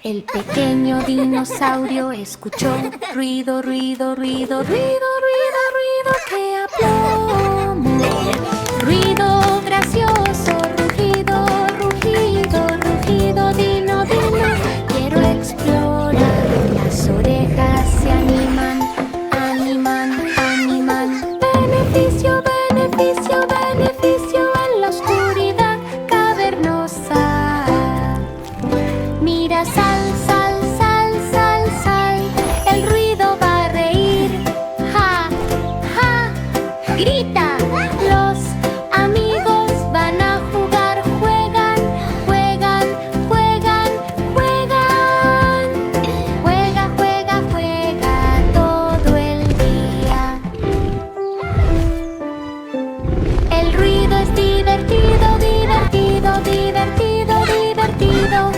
El pequeño dinosaurio escuchó ruido, ruido, ruido, ruido, ruido, ruido que aplomo. Ruido gracioso, rugido, rugido, rugido, dino, dino. Quiero explorar. Las orejas se animan, animan, animan. Beneficio, beneficio, beneficio en la oscuridad cavernosa. Mira, sal, sal, sal, sal, sal. El ruido va a reír. Ja, ja, grita. Los amigos van a jugar. Juegan, juegan, juegan, juegan. Juega, juega, juega todo el día. El ruido es divertido, divertido, divertido, divertido.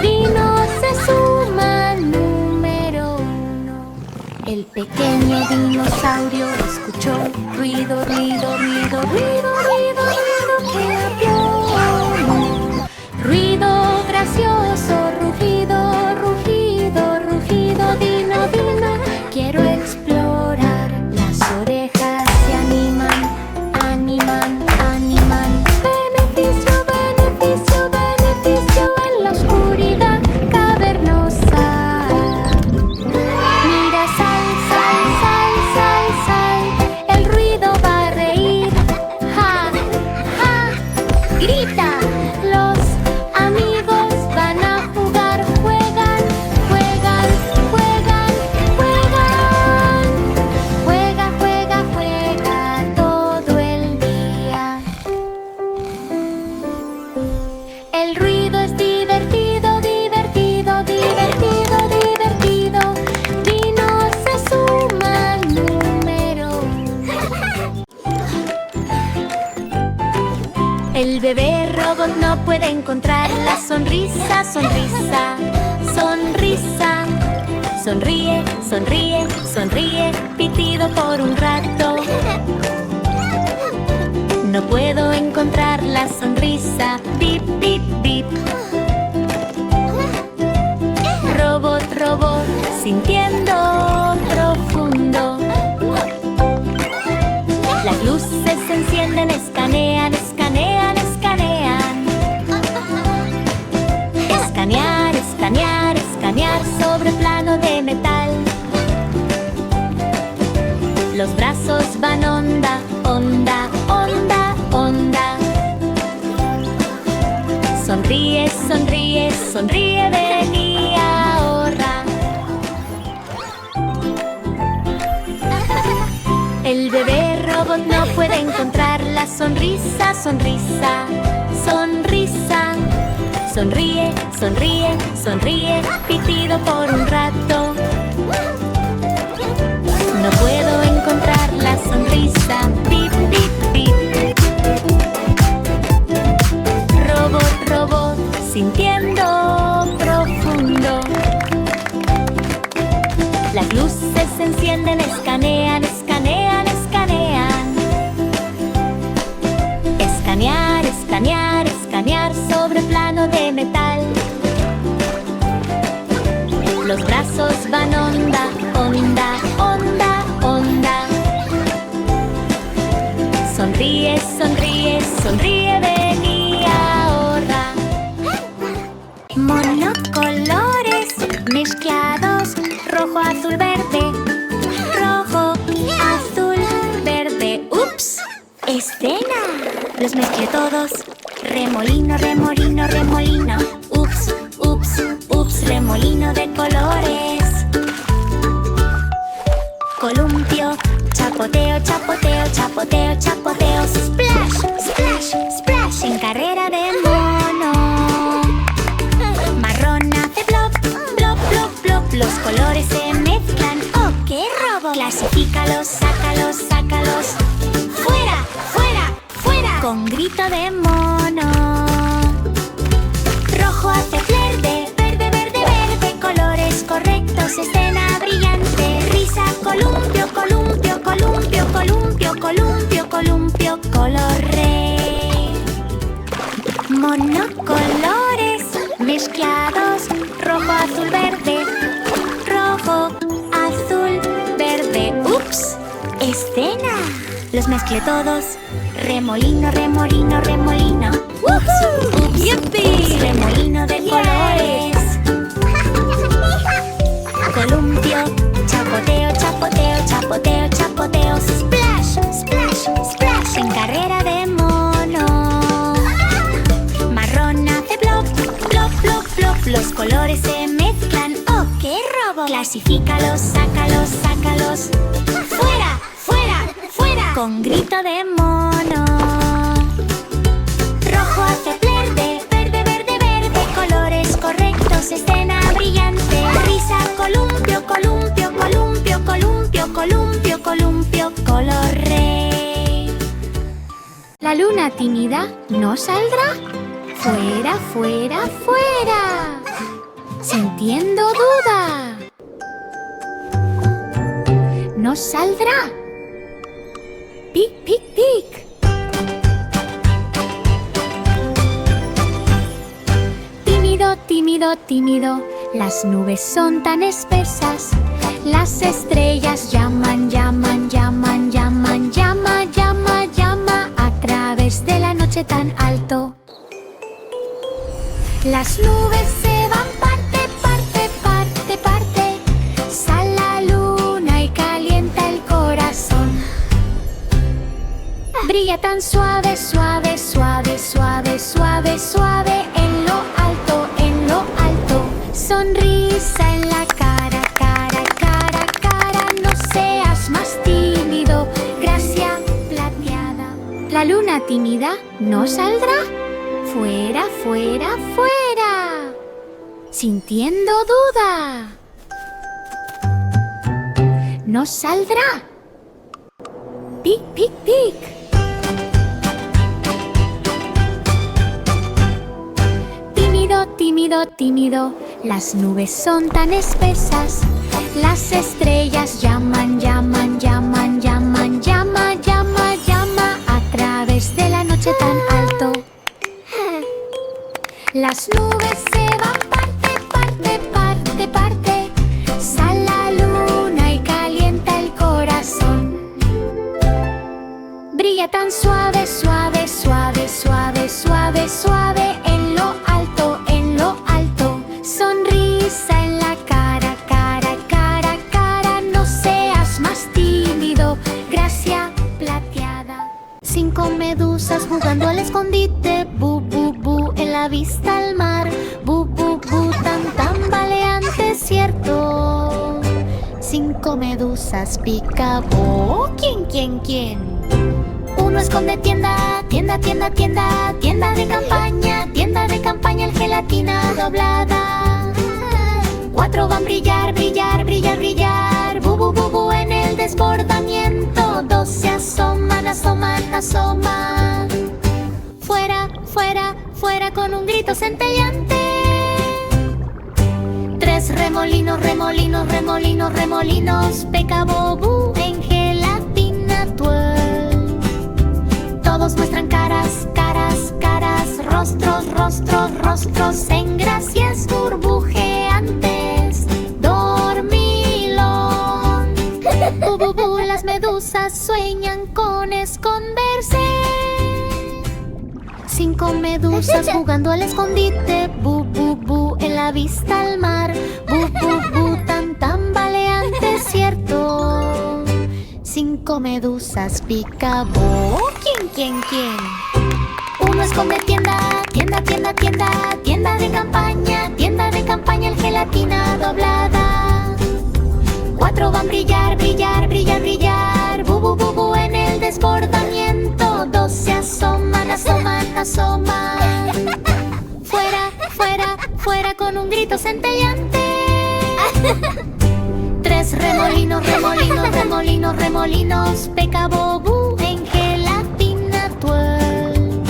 Dino se suma número 1. El pequeño dinosaurio escuchó ruido, ruido, ruido, ruido, ruido, ruido que aplomo. Ruido gracioso, rugido, rugido, rugido, dino, dino. Quiero explorar. Las orejas se animan, animan, animan. Beneficio, beneficio, beneficio en la oscuridad cavernosa. Mira, sal, sal, sal, sal, sal. El ruido va a reír. Ja, ja, grita. Los amigos van a jugar. Juegan, juegan, juegan, juegan. Juega, juega, juega todo el día. El ruido es divertido, divertido, divertido, divertido. Dino se suma número 1. El bebé robot no puede encontrar la sonrisa, sonrisa, sonrisa. Sonríe, sonríe, sonríe, pitido por un rato. No puedo encontrar la sonrisa, bip, bip, bip. Robot, robot, sintiendo profundo. Las luces se encienden, escanean, escanean, escanean. Escanear, escanear, escanear sobre plano de metal. Los brazos van onda, onda, onda, onda. Sonríe, sonríe, sonríe, ven y ahorra. El bebé robot no puede encontrar la sonrisa, sonrisa, sonrisa. Sonríe, sonríe, sonríe, pitido por un rato. No puedo encontrar la sonrisa, bip, bip, bip. Robot, robot, sintiendo profundo. Las luces se encienden, escanean, escanean, escanean. Escanear, escanear, escanear sobre plano de metal. Los brazos van onda, onda, onda, onda. Sonríe, sonríe, sonríe, ven y ahorra. Monocolores mezclados, rojo, azul, verde. Rojo, azul, verde. ¡Ups! ¡Escena! Los mezclé todos. Remolino, remolino, remolino. ¡Ups! ¡Ups! ¡Ups! Remolino de colores. Columpio, chapoteo, chapoteo, chapoteo, chapoteo. Splash, splash, splash. En carrera de mono. Marrón hace plop, plop, plop, plop. Los colores se mezclan. ¡Oh, qué robo! Clasifícalos, sácalos, sácalos. ¡Fuera, fuera, fuera! Con grito de mono. Rojo hace verde, verde, verde, verde. Colores correctos, escena brillante. Risa, columpio, columpio, columpio, columpio, columpio, columpio. Color rey. Monocolores mezclados. Rojo, azul, verde. Rojo, azul, verde. ¡Ups! ¡Escena! Los mezclé todos. Remolino, remolino, remolino. ¡Woohoo! ¡Ups! ¡Yupi! Remolino de colores. Columpio. Chapoteo, chapoteo, chapoteo, chapoteo. Splash, splash, splash. En carrera de mono. Marrón hace blop, blop, blop, blop. Los colores se mezclan. ¡Oh, qué robo! Clasifícalos, sácalos, sácalos. ¡Fuera, fuera, fuera! Con grito de mono. Rojo hace verde, verde, verde, verde. Colores correctos, escena brillante. Risa, columpio, columpio, columpio, columpio, columpio, columpio, color rey. La luna tímida no saldrá. Fuera, fuera, fuera. Sintiendo duda. No saldrá. Pic, pic, pic. Tímido, tímido, tímido. Las nubes son tan espesas. Las estrellas llaman, llaman, llaman, llaman, llama, llama, llama a través de la noche tan alto. Las nubes se van parte, parte, parte, parte. Sale la luna y calienta el corazón. Brilla tan suave, suave, suave, suave, suave, suave. En lo alto, en lo alto. Sonrisa en la cara, cara, cara, cara. No seas más tímido, gracia plateada. La luna tímida no saldrá. Fuera, fuera, fuera. Sintiendo duda. No saldrá. Pic, pic, pic. Tímido, tímido, tímido. Las nubes son tan espesas. Las estrellas llaman, llaman, llaman, llaman, llama, llama, llama a través de la noche tan alto. Las nubes se van parte, parte, parte, parte. Sale la luna y calienta el corazón. Brilla tan suave, suave, suave, suave, suave, suave. En lo alto, en lo alto. Sonrisa en la cara, cara, cara, cara. No seas más tímido, gracia plateada. 5 medusas jugando al escondite. Bu, bu, bu, en la vista al mar. Bu, bu, bu, tan tambaleante, cierto. 5 medusas pica-bo. ¿Quién, quién, quién? Uno esconde tienda, tienda, tienda, tienda. Tienda de campaña, el gelatina doblada. 4 van brillar, brillar, brillar, brillar. Bu, bu, bu, bu, en el desbordamiento. 2 se asoman, asoman, asoman. Fuera, fuera, fuera con un grito centellante. 3 remolinos, remolinos, remolinos, remolinos. Peca-bo-bu en gelatina twirl. Todos muestran caras, caras, caras. Rostros, rostros, rostros en gracias burbujeantes. Dormilón. Bu, las medusas sueñan con esconderse. 5 medusas jugando al escondite. Bu, bu, bu, en la vista al mar. Bu, bu, bu, tan tambaleante, cierto. 5 medusas pica-bo. ¿Quién, quién, quién? Uno esconde tienda, tienda, tienda, tienda. Tienda de campaña, el gelatina doblada. 4 van brillar, brillar, brillar, brillar. Bu, bu, bu, bu, en el desbordamiento. 2 se asoman, asoman, asoman. Fuera, fuera, fuera con un grito centellante. 3 remolinos, remolinos, remolinos, remolinos. Peca-bo-bu en gelatina twirl.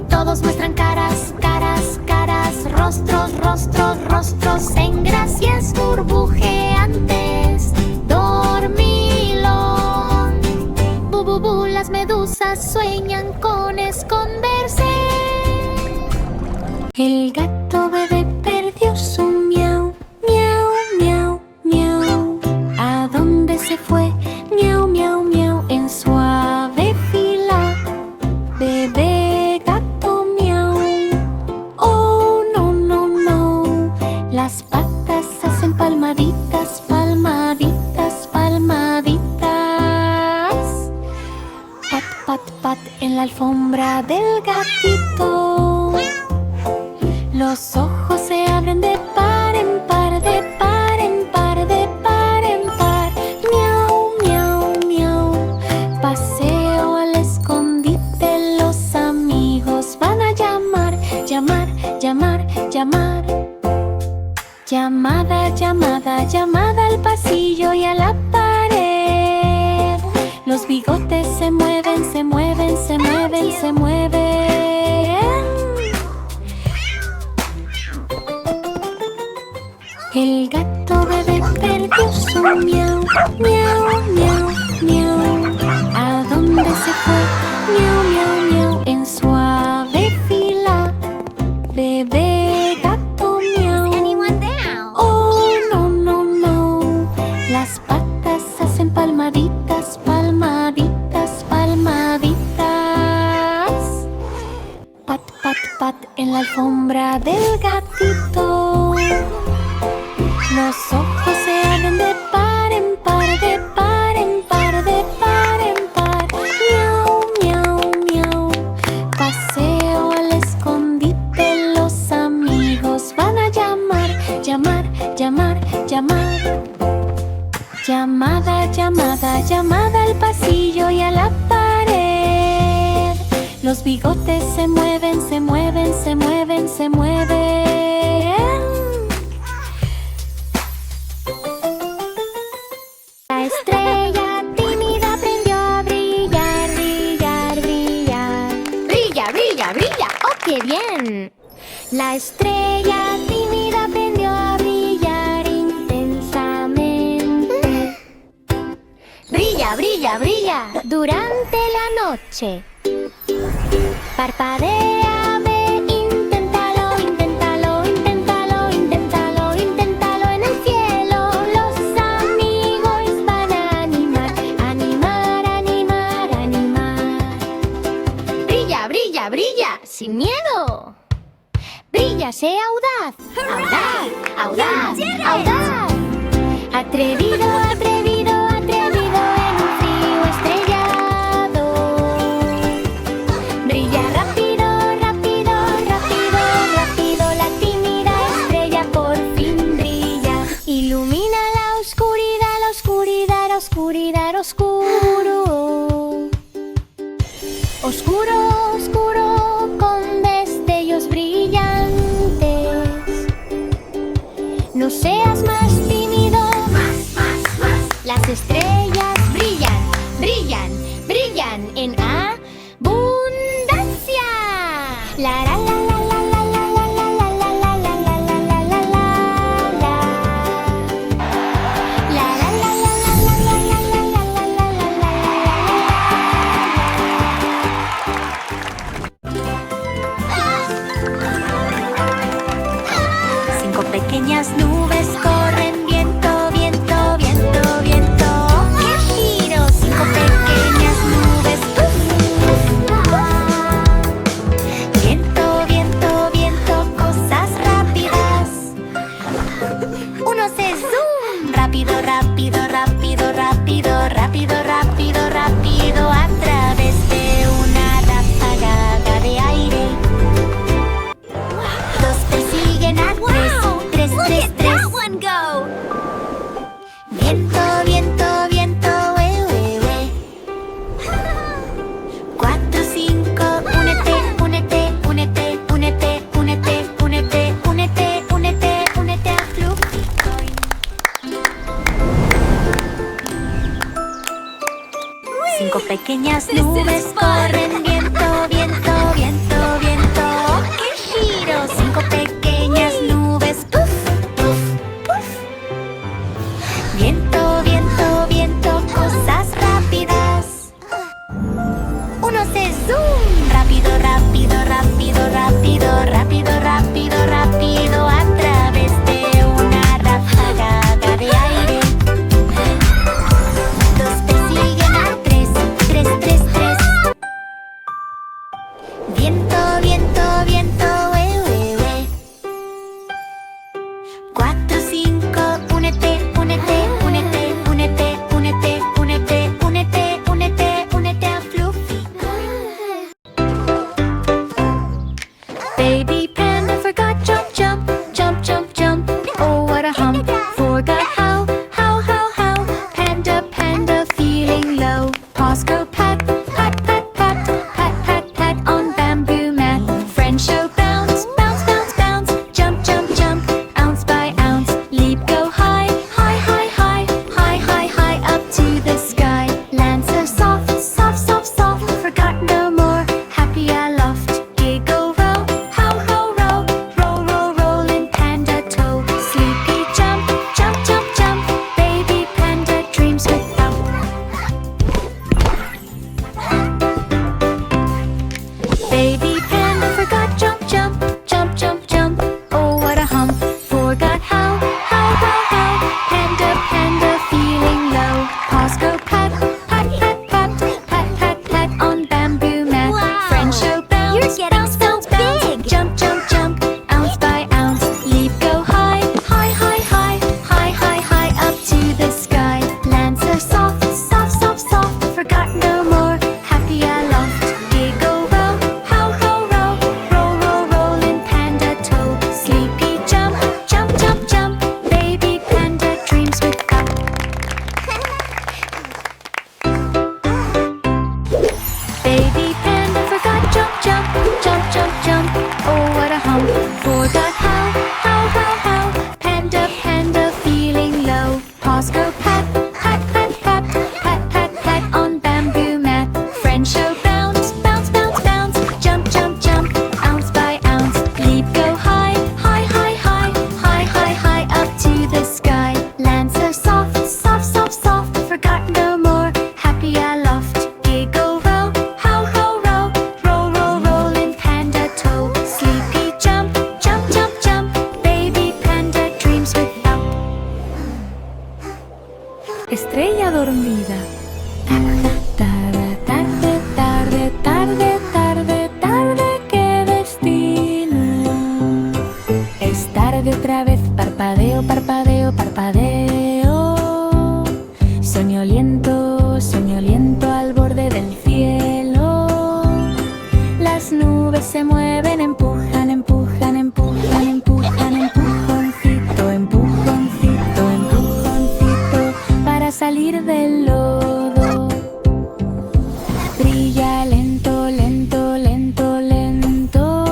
Todos muestran caras, caras, caras. Rostros, rostros, rostros en gracias burbujeantes. Dormilón. Bu, bu, bu, las medusas sueñan con esconderse. El gato bebé Las patas hacen palmaditas, palmaditas, palmaditas. Pat, pat, pat en la alfombra del gatito. Los ojos se abren de par en par, de par en par, de par en par. Miau, miau, miau. Paseo al escondite, los amigos van a llamar, llamar, llamar, llamar. Llamada, llamada, llamada al pasillo y a la pared. Los bigotes se mueven, se mueven, se mueven, se mueven. El gato bebé perdió su miau, miau, miau, miau. ¿A dónde se fue? Miau, miau, miau. En suave fila, bebé gato miau. Oh, no, no, no. Las patas hacen palmaditas, palmaditas, palmaditas. Pat, pat, pat en la alfombra del gatito. Los ojos se abren de par en par, de par en par, de par en par. Miau, miau, miau. Paseo al escondite, los amigos van a llamar, llamar, llamar, llamar. Llamada, llamada, llamada al pasillo y a la pared. Los bigotes se mueven, se mueven, se mueven, se mueven. La estrella tímida aprendió a brillar, brillar, brillar. ¡Brilla, brilla, brilla! ¡Oh, qué bien! La estrella tímida aprendió a brillar intensamente. ¡Brilla, brilla, brilla! Durante la noche. Parpadea, ve, inténtalo, inténtalo, inténtalo, inténtalo, inténtalo en el cielo. Los amigos van a animar, animar, animar, animar. Brilla, brilla, brilla, sin miedo. Brilla, sé audaz, audaz, audaz, audaz. Atrevido, atrevido, atrevido en un frío estrellado. Brilla rápido, rápido, rápido, rápido. La tímida estrella por fin brilla. Ilumina la oscuridad, la oscuridad, la oscuridad, oscuro. Oscuro, oscuro, con destellos brillantes. No seas más tímido. Las estrellas brillan, brillan, brillan en abundancia. La la la la la la la la la la la la la la la la la la. La la la la la la la la la la la la la. Cinco pequeñas nubes corren, viento, viento, viento, viento. ¡Qué giro! Cinco pequeñas nubes. ¡Uf, uf! Viento, viento, viento, cosas rápidas. Uno se zoom. Rápido, rápido, rápido, rápido, rápido, rápido, rápido. A través de una ráfaga de aire. Dos persiguen a tres, tres, tres, tres. Viento, viento, viento, Cuatro, cinco, únete, únete, únete, únete, únete, únete, únete, únete, únete a Fluffy. Cinco pequeñas nubes corren, viento, viento, viento, viento. ¡Qué giro! Cinco pequeñas nubes. ¡Puf, puf, puf! Viento, viento, viento, cosas rápidas. Uno se zoom. Rápido, rápido, rápido, rápido, rápido, rápido, rápido. A través de una ráfaga de aire. Dos persiguen a tres, tres, tres, tres. goes without. Estrella dormida. Tarde, tarde, tarde, tarde, tarde, tarde, qué destino. Es tarde otra vez, parpadeo, parpadeo, parpadeo. Soñoliento al borde del cielo. Las nubes se mueven, empujan, empujan, empujan, empujan, empujoncito, empujoncito, empujoncito, para salir del lodo. Brilla lento, lento, lento, lento.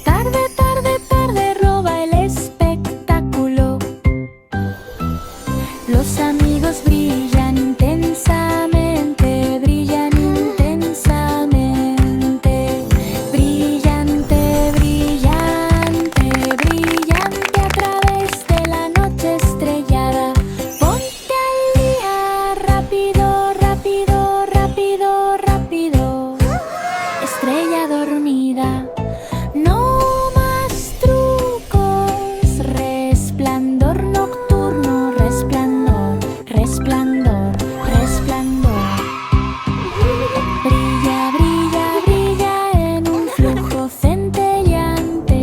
Tarde, tarde, tarde, roba el espectáculo. Los amigos brillan intensamente, brillan intensamente. Brillante, brillante, brillante a través de la noche estrellada. Ponte al día, rápido, rápido, rápido, rápido. Estrella dormida. No más trucos, resplandor nocturno, resplandor, resplandor, resplandor. Brilla, brilla, brilla en un flujo centelleante.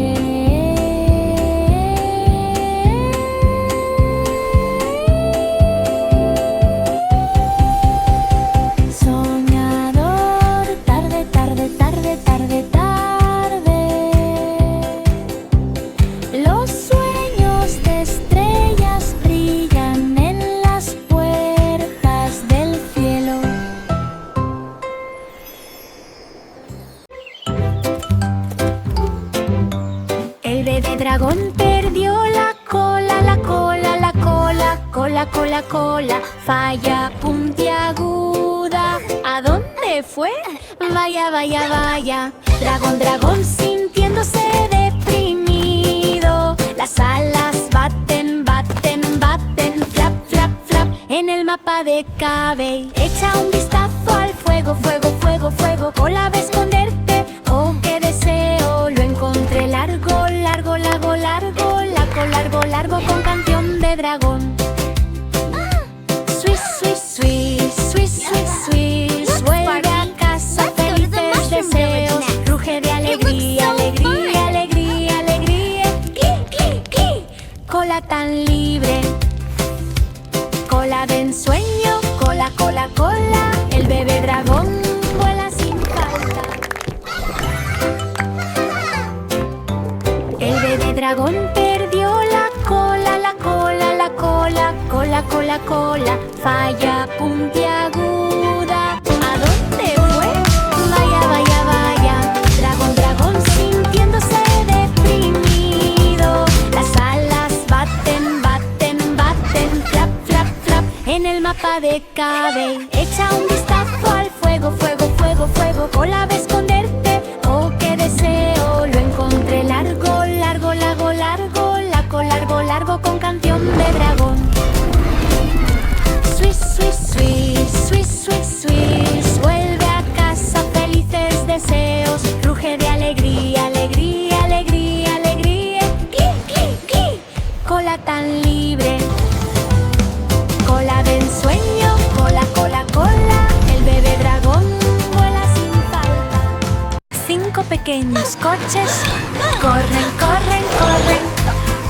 Soñador, tarde, tarde, tarde, tarde, tarde. Los sueños de estrellas brillan en las puertas del cielo. El bebé dragón perdió la cola, la cola, la cola, cola, cola, cola, falla puntiaguda. ¿A dónde fue? Vaya, vaya, vaya. Dragón, dragón sintiéndose deprimido. Las alas baten, baten, baten, flap, flap, flap. En el mapa de Cabe, echa un vistazo al fuego, fuego, fuego, fuego. Cola va a esconderte, oh qué deseo. Lo encontré largo, largo, largo, largo, largo, largo, largo, con canción de dragón. Swiss, Swiss, Swiss, Swiss, Swiss, Swiss. Vuelve a casa, felices deseos. Ruge de alegría, alegría, alegría, alegría. ¡Qui, qui, qui! Cola tan libre. Cola de ensueño, cola, cola, cola. El bebé dragón vuela sin falta. El bebé dragón perdió la cola, la cola, la cola, cola, cola, cola, falla puntiaguda. ¿A dónde fue? Vaya, vaya, vaya. Dragón, dragón sintiéndose deprimido. Las alas baten, baten, baten, flap, flap, flap. En el mapa de Cabe, echa un vistazo al fuego, fuego, fuego, fuego. Cola va a esconderte, oh qué deseo. Lo encontré largo, largo, largo, largo, largo, largo, largo, con canción de dragón. Swiss, Swiss, Swiss, Swiss, Swiss, Swiss. Vuelve a casa, felices deseos. Ruge de alegría, alegría, alegría, alegría. ¡Qui, qui, qui! Cola tan libre. Cola de ensueño, cola, cola, cola. El bebé dragón vuela sin falta. 5 pequeños coches corren, corren, corren.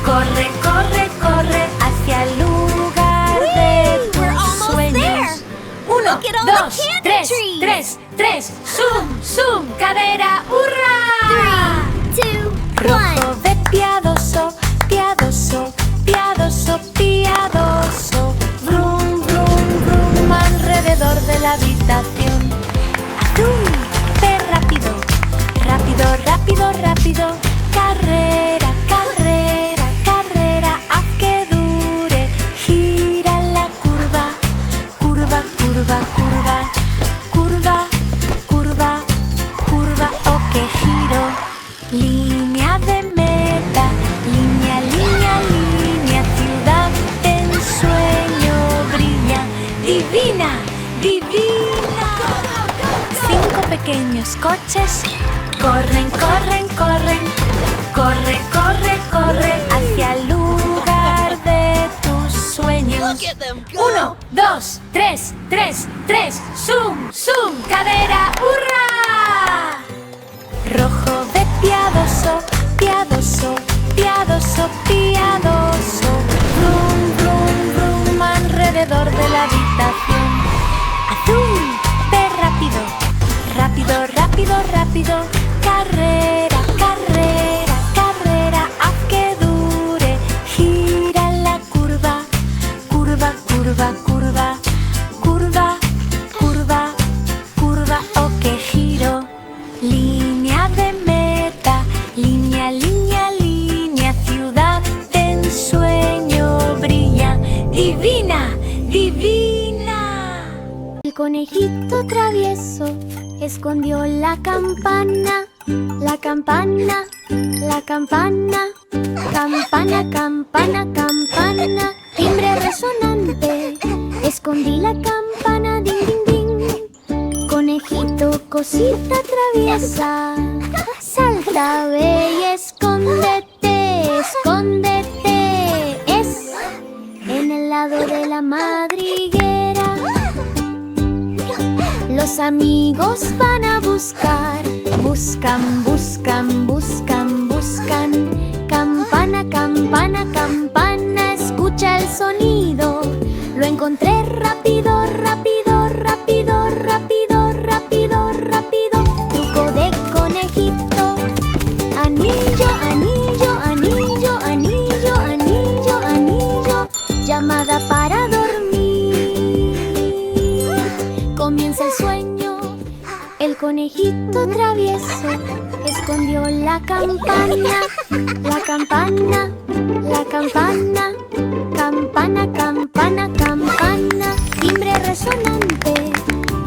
Corre, corre, corre hacia el lugar de tus sueños. 1, 2, 3, 3, 3. Zoom, zoom, cadera, hurra. 3, 2, 1. Rojo de piadoso, piadoso, piadoso, piadoso. Brum, brum, brum, alrededor de la habitación. Azul, ve rápido, rápido, rápido, rápido. Carrera, carrera, carrera, haz que dure. Gira la curva, curva, curva, curva. Curva, curva, curva, oh que giro. Línea de meta, línea, línea, línea. Ciudad en sueño brilla. Divina, divina. 5 pequeños coches Corren, corren, corren. Corre, corre, corre hacia el lugar de tus sueños. 1, 2, 3, 3, 3. Zoom, zoom, cadera, ¡hurra! Rojo de piadoso, piadoso, piadoso, piadoso. Brum, brum, brum, alrededor de la habitación. Azul de rápido, rápido, rápido, rápido. Carrera, carrera, carrera, haz que dure. Gira en la curva, curva, curva, curva. Curva, curva, curva, oh que giro. Línea de meta, línea, línea, línea. Ciudad de ensueño brilla, divina, divina. El conejito travieso escondió la campana, la campana, la campana. Campana, campana, campana. Timbre resonante, escondí la campana, ding, ding, ding. Conejito, cosita traviesa, salta, ve y escóndete, escóndete. Es en el lado de la madriguera. Los amigos van a buscar, buscan, buscan, buscan, buscan. Campana, campana, campana, escucha el sonido. Lo encontré rápido, rápido, rápido, rápido, rápido, rápido. Truco de conejito. Anillo, anillo, anillo, anillo, anillo, anillo. Llamada para dormir. Comienza el sueño. El conejito travieso escondió la campana, la campana, la campana. Campana, campana, campana. Timbre resonante,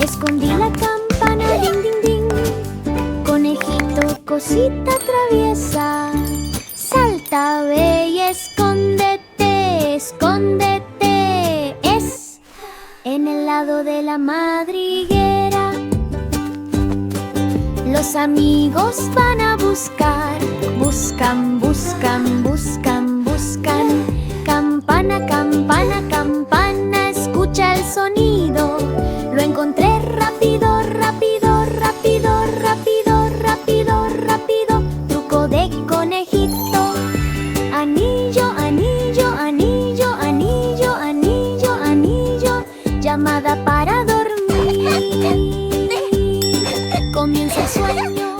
escondí la campana, ding, ding, ding. Conejito, cosita traviesa, salta, ve y escóndete, escóndete. Es en el lado de la madriguera. Los amigos van a buscar, buscan, buscan, buscan, buscan. Campana, campana, campana, escucha el sonido. Lo encontré rápido, rápido, rápido, rápido, rápido, rápido. Truco de conejito. Anillo, anillo, anillo, anillo, anillo, anillo. Llamada para dormir. Comienza el sueño.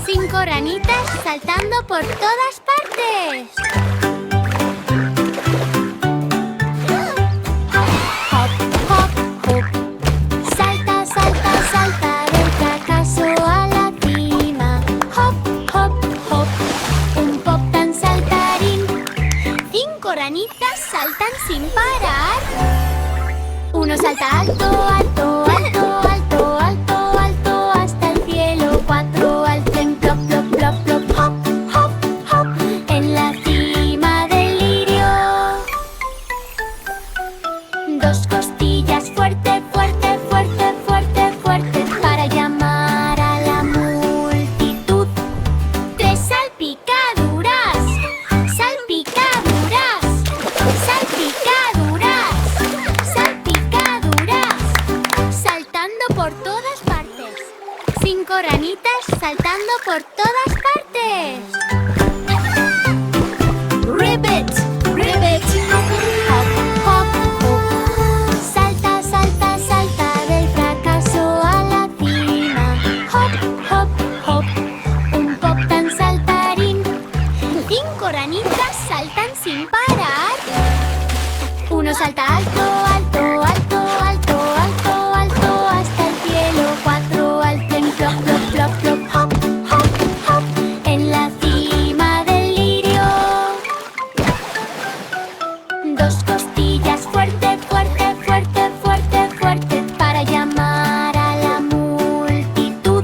5 ranitas saltando por todas partes. Hop, hop, hop. Salta, salta, salta del fracaso a la cima. Hop, hop, hop. Un pop tan saltarín. 5 ranitas saltan sin parar. Uno salta alto, alto, alto, alto, alto, alto, hasta el cielo. 4 al tren, plop, plop, plop, plop. Hop, hop, hop, en la cima del lirio. 2 costillas fuerte, fuerte, fuerte, fuerte, fuerte, para llamar a la multitud. 3 salpicaduras, salpicaduras, salpicaduras, salpicaduras, saltando por todas partes. 5 ranitas saltando por todas partes. Ribbit, ribbit. Hop, hop, hop. Salta, salta, salta del fracaso a la cima. Hop, hop, hop. Un pop tan saltarín. 5 ranitas saltan sin parar. Uno salta alto, alto, alto, alto, alto, alto, hasta el cielo. 4 al tren, plop, plop, plop, plop. Hop, hop, hop, en la cima del lirio. 2 costillas fuerte, fuerte, fuerte, fuerte, fuerte, para llamar a la multitud.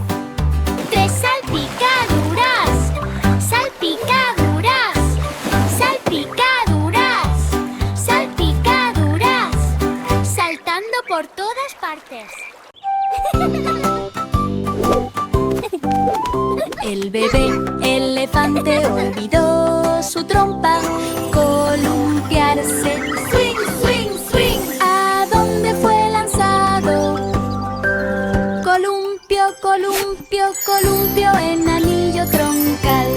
3 salpicaduras, salpicaduras, salpicaduras, salpicaduras, El bebé elefante olvidó su trompa. Columpiarse, swing, swing, swing. ¿A dónde fue lanzado? Columpio, columpio, columpio en anillo troncal.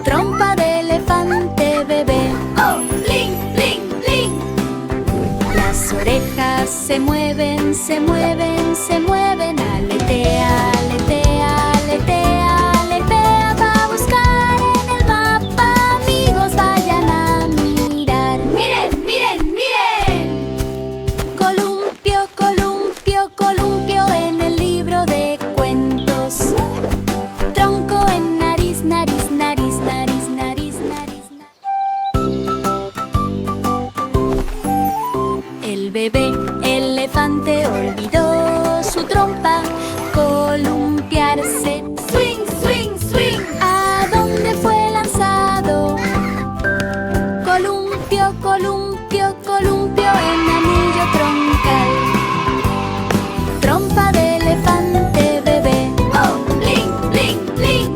Trompa de elefante bebé. Oh, bling, bling, bling. Las orejas se mueven, se mueven, se mueven. Aletea, aletea, aletea, aletea. Va a buscar en el mapa. Amigos, vayan a mirar. ¡Miren, miren, miren! Columpio, columpio, columpio en el libro de cuentos. Tronco en nariz, nariz, nariz, nariz, nariz, nariz, nariz. El bebé elefante olvidó su trompa. Columpiarse, swing, swing, swing. ¿A dónde fue lanzado? Columpio, columpio, columpio en anillo troncal. Trompa de elefante bebé. Oh, bling, bling, bling.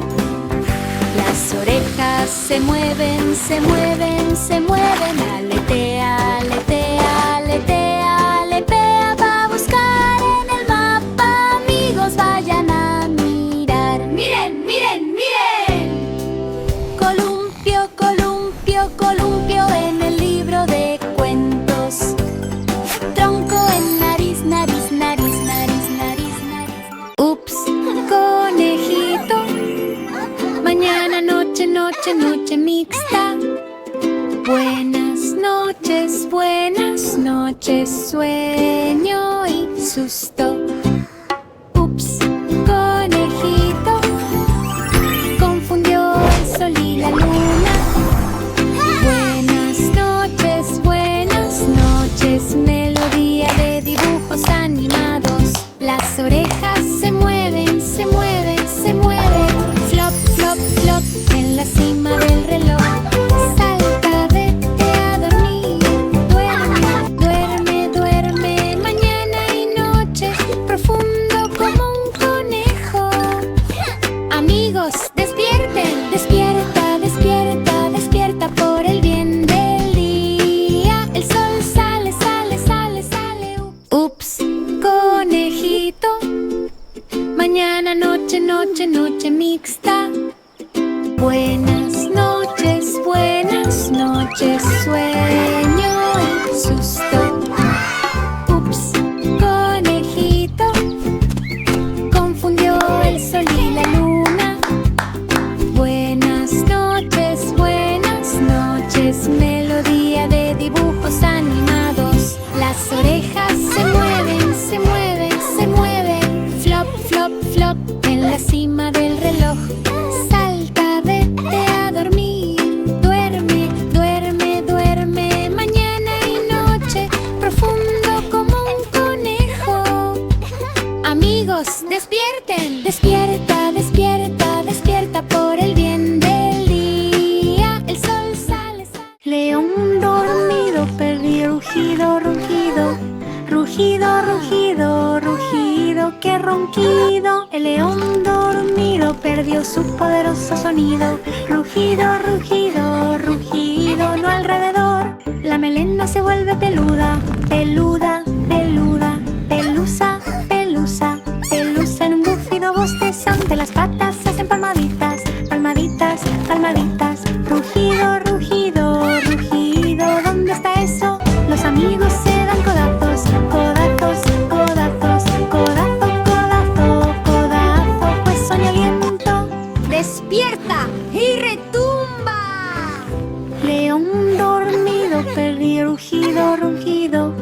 Las orejas se mueven, se mueven, se mueven. Aletea, aletea, aletea, aletea. Va a buscar en el mapa. Amigos, vayan a mirar. ¡Miren, miren, miren! Columpio, columpio, columpio en el libro de cuentos. Tronco en nariz, nariz, nariz, nariz, nariz, nariz. Ups, conejito. Mañana noche, noche, noche mixta. Buenas noches, sueño y susto. Ups, conejito. Confundió el sol y la luna. Buenas noches, melodía de dibujos animados. Las orejas se mueven, se mueven, se mueven. Flop, flop, flop en la cima del reloj. Salta, vete a dormir. Duerme, duerme, duerme. Mañana y noche, profundo como un conejo. Amigos, despierten. Despierta, despierta, despierta por el bien del día. El sol sale, sale, sale, sale. Ups, conejito. Mañana noche, noche, noche mixta. Buenas noches, sueño y susto. Ups, conejito. Confundió el sol y la luna. Buenas noches, melodía de dibujos animados. Las orejas se mueven, se mueven, se mueven. Flop, flop, flop en la cima del reloj. Salta, vete a dormir. Duerme, duerme, duerme. Mañana y noche, profundo como un conejo. Amigos, despierten. Despierta, despierta, despierta por el bien del día. El sol sale, sale. León dormido, perdí rugido, rugido. Rugido, rugido, rugido, qué ronquido. El león dormido perdió su poderoso sonido. Rugido, rugido, rugido, no alrededor. La melena se vuelve peluda, peluda, peluda. Pelusa, pelusa, pelusa en un bufido bostezante. Las patas hacen palmaditas, palmaditas, palmaditas. Rugido, rugido, rugido, ¿dónde está eso? Los amigos se dan codazos, codazos, codazos, codazo, codazo, codazo. Pues soña viento, despierta y retumba. León dormido, perdí rugido, rugido.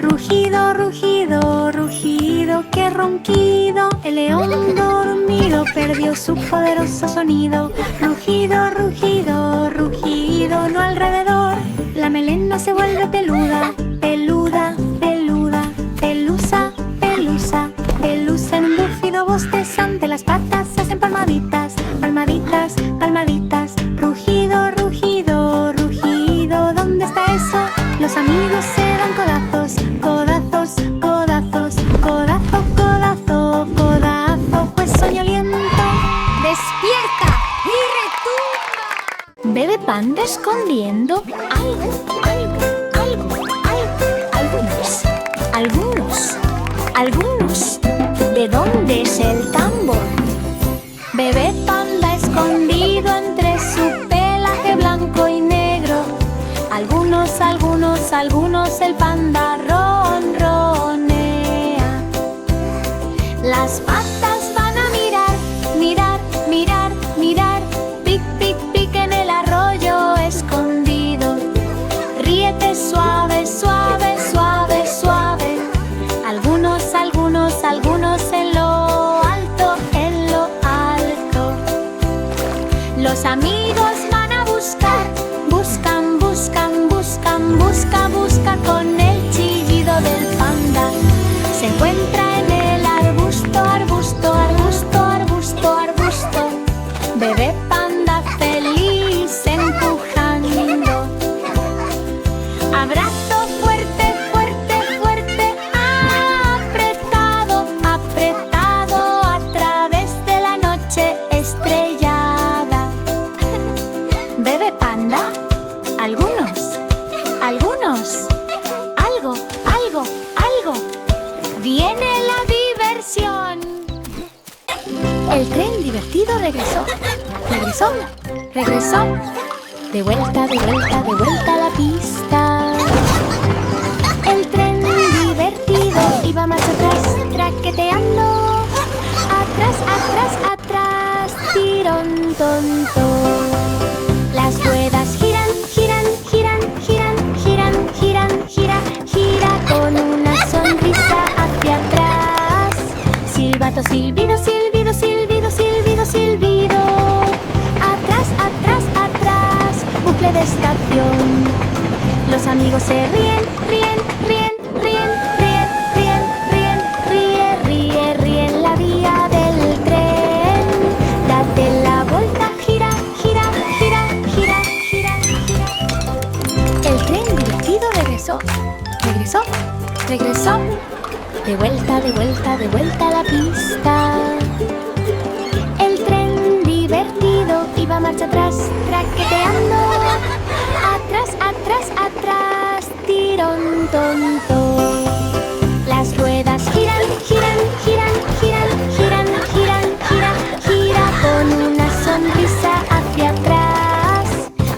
Rugido, rugido, rugido, qué ronquido. El león dormido perdió su poderoso sonido. Rugido, rugido, rugido, no alrededor. La melena se vuelve peluda, peluda, peluda. Pelusa, pelusa, pelusa en un búfido bostezante. Las patas hacen palmaditas, palmaditas, palmaditas. Rugido, rugido, rugido, ¿dónde está eso? Los amigos se dan codazos, codazos, codazos, codazo, codazo, codazo. Pues soña viento, despierta y retumba. Bebé Panda escondiendo algo. Algunos. ¿De dónde es el tambor? Bebé Panda escondido entre su pelaje blanco y negro. Algunos el panda ronronea. Las patas van a mirar. Pic en el arroyo escondido. Ríete suave. Algunos en lo alto. Los amigos van a busca con el chillido del panda. Se encuentra en el arbusto. Bebé Panda feliz empujando. Abrazo fuerte, apretado a través de la noche estrellada. Bebé Panda, algunos, algo. Viene la diversión. El tren divertido regresó. De vuelta a la pista. El tren divertido iba más atrás, traqueteando. Atrás, tirón tonto. Las ruedas giran con una sonrisa hacia atrás. Silbato, silbido. Bucle de estación. Los amigos se ríen. Ríen la vía del tren. Date la vuelta, gira. El tren divertido regresó. De vuelta a la pista. El tren divertido iba marcha atrás, traqueteando. Atrás, tirón tonto. Las ruedas giran con una sonrisa hacia atrás.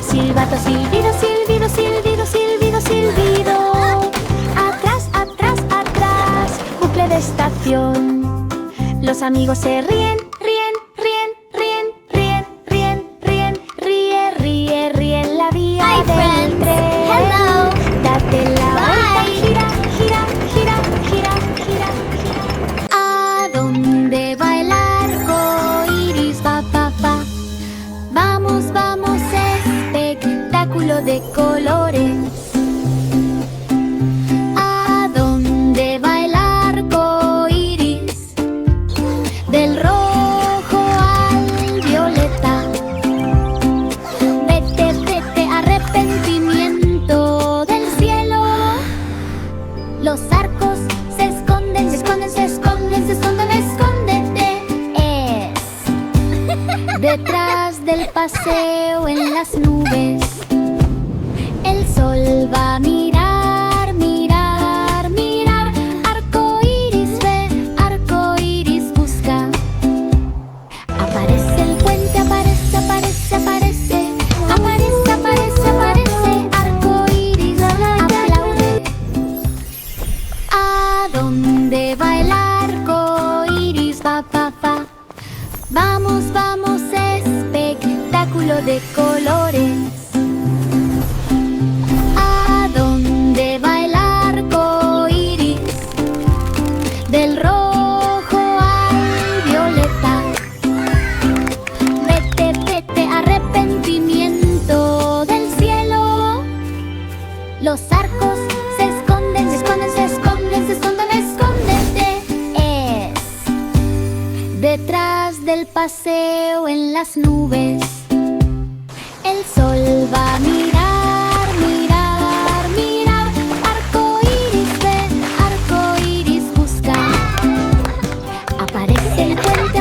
Silbato, silbido. Bucle de estación. Los amigos se ríen. Ríen la vía del tren. Hello. Date la vuelta, gira. ¿A dónde va el arco iris? Va. Vamos, espectáculo de colores. ¿A dónde va el arco iris? Del rojo al violeta. Vete, arrepentimiento del cielo. Los arcos se esconden. Escóndete. Es detrás del paseo en las nubes. El sol va a mirar. Arco iris ve, arco iris busca. Aparece el puente, aparece. Arco iris aplaude. ¿A dónde va el arco iris? Va. Vamos, espectáculo de colores. ¿A dónde va el arco iris? Del rojo al violeta. Vete, arrepentimiento del cielo. Los arcos se esconden. Escóndete. Es detrás del paseo en las nubes. El sol va a mirar. Arco iris ve, arco iris busca. Aparece el puente,